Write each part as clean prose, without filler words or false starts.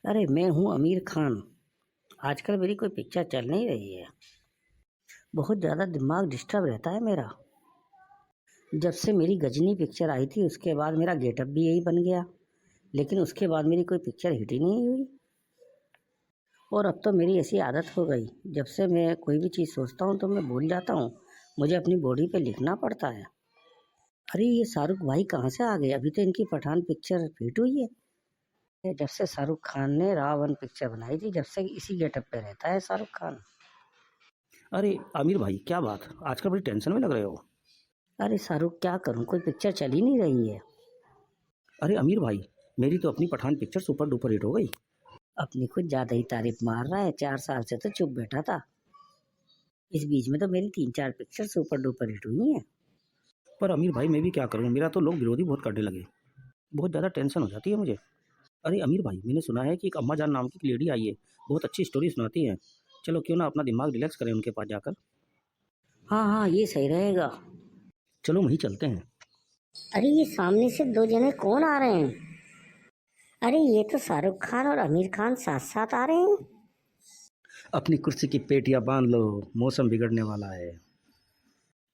अरे मैं हूँ आमिर खान। आजकल मेरी कोई पिक्चर चल नहीं रही है। बहुत ज़्यादा दिमाग डिस्टर्ब रहता है मेरा। जब से मेरी गजनी पिक्चर आई थी उसके बाद मेरा गेटअप भी यही बन गया। लेकिन उसके बाद मेरी कोई पिक्चर हिट ही नहीं हुई। और अब तो मेरी ऐसी आदत हो गई, जब से मैं कोई भी चीज़ सोचता हूँ तो मैं भूल जाता हूँ। मुझे अपनी बॉडी पे लिखना पड़ता है। अरे ये शाहरुख भाई कहाँ से आ गए? अभी तो इनकी पठान पिक्चर हिट हुई है। ये जब से शाहरुख खान ने रावण पिक्चर बनाई थी, जब से इसी गेटअप पे रहता है शाहरुख खान। अरे आमिर भाई, क्या बात, आजकल बड़ी टेंशन में लग रहे हो। अरे शाहरुख, क्या करूं, कोई पिक्चर चल ही नहीं रही है। अरे आमिर भाई, मेरी तो अपनी Pathaan picture super duper hit हो गई। अपनी कुछ ज्यादा ही तारीफ मार रहा है। 4 साल से तो चुप बैठा था। इस बीच में तो मेरी 3-4 पिक्चर सुपर डुपर हिट हुई हैं। पर आमिर भाई, मैं भी क्या करूं, मेरा तो लोग विरोधी बहुत करने लगे। बहुत ज़्यादा टेंशन हो जाती है मुझे। अरे आमिर भाई, मैंने सुना है कि एक अम्मा जान नाम की एक लेडी आई है, बहुत अच्छी स्टोरी सुनाती है। चलो क्यों ना अपना दिमाग रिलैक्स करें उनके पास जाकर। हाँ हाँ, ये सही रहेगा। चलो वहीं चलते हैं। अरे ये सामने से दो जने कौन आ रहे हैं? अरे ये तो शाहरुख खान और आमिर खान साथ साथ आ रहे हैं। अपनी कुर्सी की पेटियां बांध लो, मौसम बिगड़ने वाला है।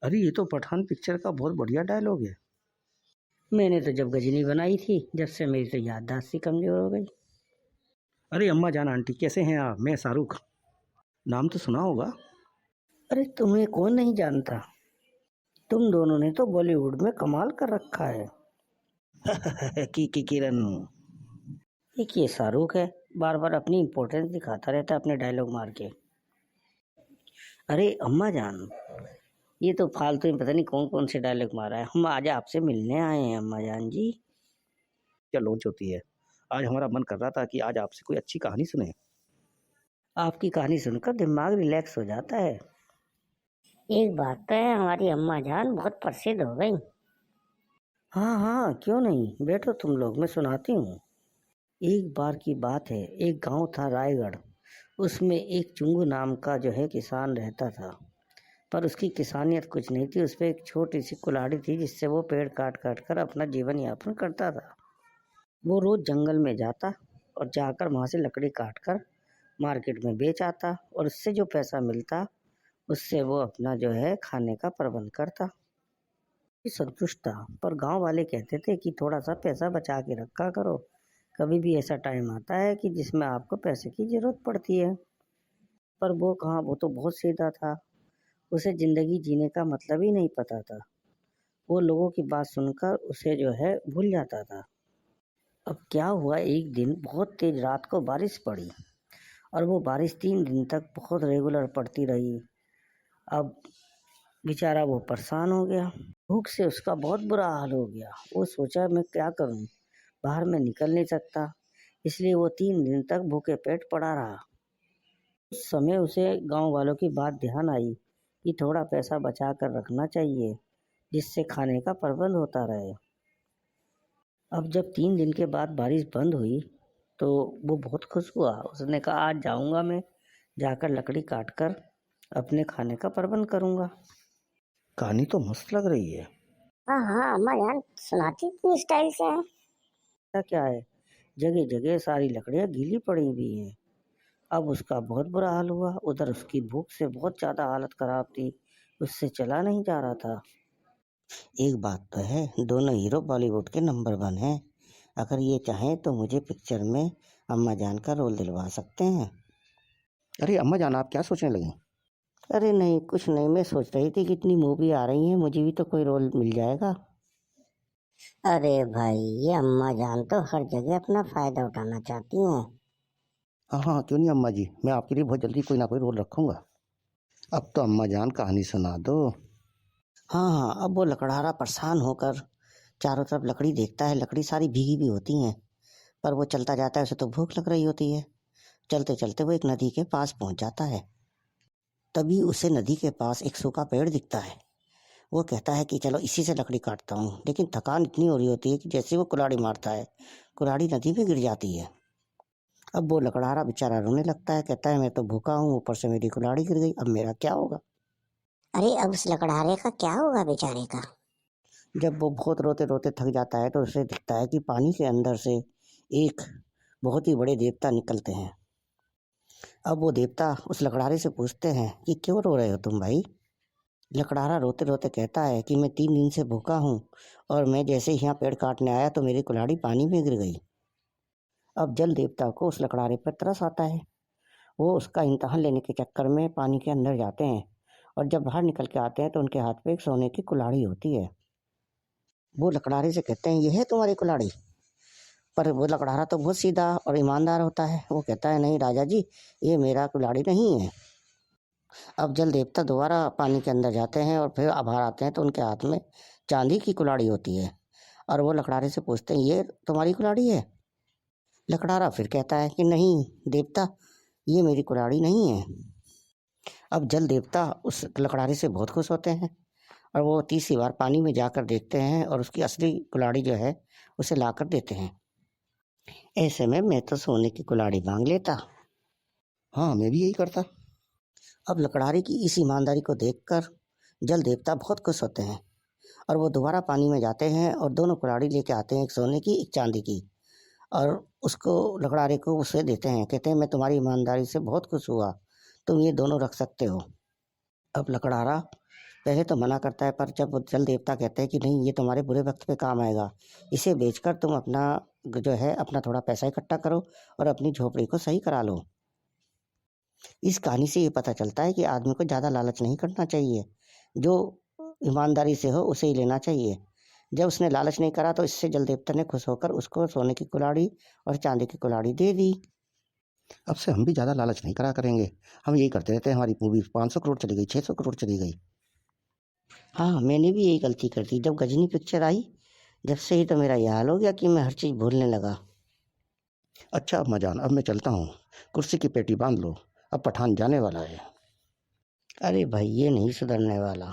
अरे ये तो पठान पिक्चर का बहुत बढ़िया डायलॉग है। मैंने तो जब गजनी बनाई थी, जब से मेरी तो याददाश्त ही कमजोर हो गई। अरे अम्मा जान आंटी, कैसे हैं आप? मैं शाहरुख, नाम तो सुना होगा। अरे तुम्हें कौन नहीं जानता? तुम दोनों ने तो बॉलीवुड में कमाल कर रखा है। की किरण। एक ये शाहरुख है, बार बार अपनी इम्पोर्टेंस दिखाता रहता है अपने डायलॉग मार के। अरे अम्मा जान, ये तो फालतू ही पता नहीं कौन कौन से डायलॉग मारा है। हम आज आपसे मिलने आए हैं अम्मा जान जी। क्या लॉन्च होती है? आज हमारा मन कर रहा था कि आज आपसे कोई अच्छी कहानी सुने। आपकी कहानी सुनकर दिमाग रिलैक्स हो जाता है। एक बात तो है, हमारी अम्मा जान बहुत प्रसिद्ध हो गई। हाँ हाँ, क्यों नहीं, बैठो तुम लोग, मैं सुनाती हूँ। एक बार की बात है, एक गांव था रायगढ़। उसमें एक चुंगू नाम का जो है किसान रहता था। पर उसकी किसानियत कुछ नहीं थी। उस पर एक छोटी सी कुल्हाड़ी थी, जिससे वो पेड़ काट काट कर अपना जीवन यापन करता था। वो रोज जंगल में जाता और जाकर वहां से लकड़ी काट कर मार्केट में बेच आता, और उससे जो पैसा मिलता उससे वो अपना जो है खाने का प्रबंध करता। ये संतुष्ट था, पर गांव वाले कहते थे कि थोड़ा सा पैसा बचा के रखा करो। कभी भी ऐसा टाइम आता है कि जिसमें आपको पैसे की जरूरत पड़ती है। पर वो कहाँ, वो तो बहुत सीधा था। उसे जिंदगी जीने का मतलब ही नहीं पता था। वो लोगों की बात सुनकर उसे जो है भूल जाता था। अब क्या हुआ, एक दिन बहुत तेज रात को बारिश पड़ी, और वो बारिश 3 दिन तक बहुत रेगुलर पड़ती रही। अब बेचारा वो परेशान हो गया। भूख से उसका बहुत बुरा हाल हो गया। वो सोचा मैं क्या करूं, बाहर में निकल नहीं सकता। इसलिए वो 3 दिन तक भूखे पेट पड़ा रहा। उस समय उसे गांव वालों की बात ध्यान आई कि थोड़ा पैसा बचा कर रखना चाहिए, जिससे खाने का प्रबंध होता रहे। अब जब 3 दिन के बाद बारिश बंद हुई तो वो बहुत खुश हुआ। उसने कहा आज जाऊंगा मैं, जाकर लकड़ी काट कर अपने खाने का प्रबंध करूंगा। कहानी तो मस्त लग रही है। हाँ हाँ अम्मा जान, सुनाती इतनी स्टाइल से है। ऐसा क्या है, जगह जगह सारी लकड़ियां गीली पड़ी हुई हैं। अब उसका बहुत बुरा हाल हुआ। उधर उसकी भूख से बहुत ज्यादा हालत खराब थी, उससे चला नहीं जा रहा था। एक बात तो है, दोनों हीरो बॉलीवुड के नंबर 1 हैं। अगर ये चाहें तो मुझे पिक्चर में अम्मा जान का रोल दिलवा सकते हैं। अरे अम्मा जान, आप क्या सोचने लगी? अरे नहीं, कुछ नहीं, मैं सोच रही थी कि इतनी मूवी आ रही है, मुझे भी तो कोई रोल मिल जाएगा। अरे भाई, ये अम्मा जान तो हर जगह अपना फायदा उठाना चाहती हैं। हाँ हाँ, क्यों नहीं अम्मा जी, मैं आपके लिए बहुत जल्दी कोई ना कोई रोल रखूंगा। अब तो अम्मा जान कहानी सुना दो। हाँ हाँ, अब वो लकड़हारा परेशान होकर चारों तरफ लकड़ी देखता है। लकड़ी सारी भीगी भी होती हैं, पर वो चलता जाता है, उसे तो भूख लग रही होती है। चलते चलते वो एक नदी के पास पहुंच जाता है। तभी उसे नदी के पास एक सूखा पेड़ दिखता है। वो कहता है कि चलो इसी से लकड़ी काटता हूँ, लेकिन थकान इतनी हो रही होती है कि जैसे वो कुल्हाड़ी मारता है, कुल्हाड़ी नदी में गिर जाती है। अब वो लकड़हारा बेचारा रोने लगता है, कहता है मैं तो भूखा हूँ, ऊपर से मेरी कुल्हाड़ी गिर गई, अब मेरा क्या होगा। अरे अब उस लकड़हारे का क्या होगा बेचारे का? जब वो बहुत रोते रोते थक जाता है तो उसे दिखता है कि पानी के अंदर से एक बहुत ही बड़े देवता निकलते हैं। अब वो देवता उस लकड़ारे से पूछते हैं कि क्यों रो रहे हो तुम भाई। लकड़ारा रोते रोते कहता है कि मैं 3 दिन से भूखा हूँ और मैं जैसे ही यहाँ पेड़ काटने आया तो मेरी कुल्हाड़ी पानी में गिर गई। अब जल देवता को उस लकड़ारे पर तरस आता है। वो उसका इम्तहान लेने के चक्कर में पानी के अंदर जाते हैं और जब बाहर निकल के आते हैं तो उनके हाथ में एक सोने की कुल्हाड़ी होती है। वो लकड़ारे से कहते हैं, यह है तुम्हारी कुल्हाड़ी। पर वो लकड़ारा तो बहुत सीधा और ईमानदार होता है। वो कहता है, नहीं राजा जी, ये मेरा कुल्हाड़ी नहीं है। अब जल देवता दोबारा पानी के अंदर जाते हैं और फिर बाहर आते हैं तो उनके हाथ में चांदी की कुल्हाड़ी होती है और वो लकड़ारे से पूछते हैं, ये तुम्हारी कुल्हाड़ी है। लकड़ारा फिर कहता है कि नहीं देवता, ये मेरी कुल्हाड़ी नहीं है। अब जल देवता उस लकड़ारे से बहुत खुश होते हैं और वो तीसरी बार पानी में जाकर देखते हैं और उसकी असली कुल्हाड़ी जो है उसे लाकर देते हैं। ऐसे में मैं तो सोने की कुल्हाड़ी मांग लेता। हाँ, मैं भी यही करता। अब लकड़ारे की इस ईमानदारी को देखकर जल देवता बहुत खुश होते हैं और वो दोबारा पानी में जाते हैं और दोनों कुल्हाड़ी लेके आते हैं, एक सोने की एक चांदी की, और उसको लकड़ारे को उसे देते हैं। कहते हैं, मैं तुम्हारी ईमानदारी से बहुत खुश हुआ, तुम ये दोनों रख सकते हो। अब लकड़ारा पहले तो मना करता है, पर जब वो जल देवता कहते हैं कि नहीं, ये तुम्हारे बुरे वक्त पे काम आएगा, इसे बेचकर तुम अपना जो है अपना थोड़ा पैसा इकट्ठा करो और अपनी झोपड़ी को सही करा लो। इस कहानी से ये पता चलता है कि आदमी को ज़्यादा लालच नहीं करना चाहिए, जो ईमानदारी से हो उसे ही लेना चाहिए। जब उसने लालच नहीं करा तो इससे जल देवता ने खुश होकर उसको सोने की कुल्हाड़ी और चांदी की कुल्हाड़ी दे दी। अब से हम भी ज़्यादा लालच नहीं करा करेंगे। हम यही करते रहते हैं, हमारी मूवी 500 करोड़ चली गई, 600 करोड़ चली गई। हाँ, मैंने भी यही गलती कर दी। जब गजनी पिक्चर आई, जब से ही तो मेरा ये हाल हो गया कि मैं हर चीज़ भूलने लगा। अच्छा अम्मा जान, अब मैं चलता हूँ। कुर्सी की पेटी बांध लो, अब पठान जाने वाला है। अरे भाई, ये नहीं सुधरने वाला।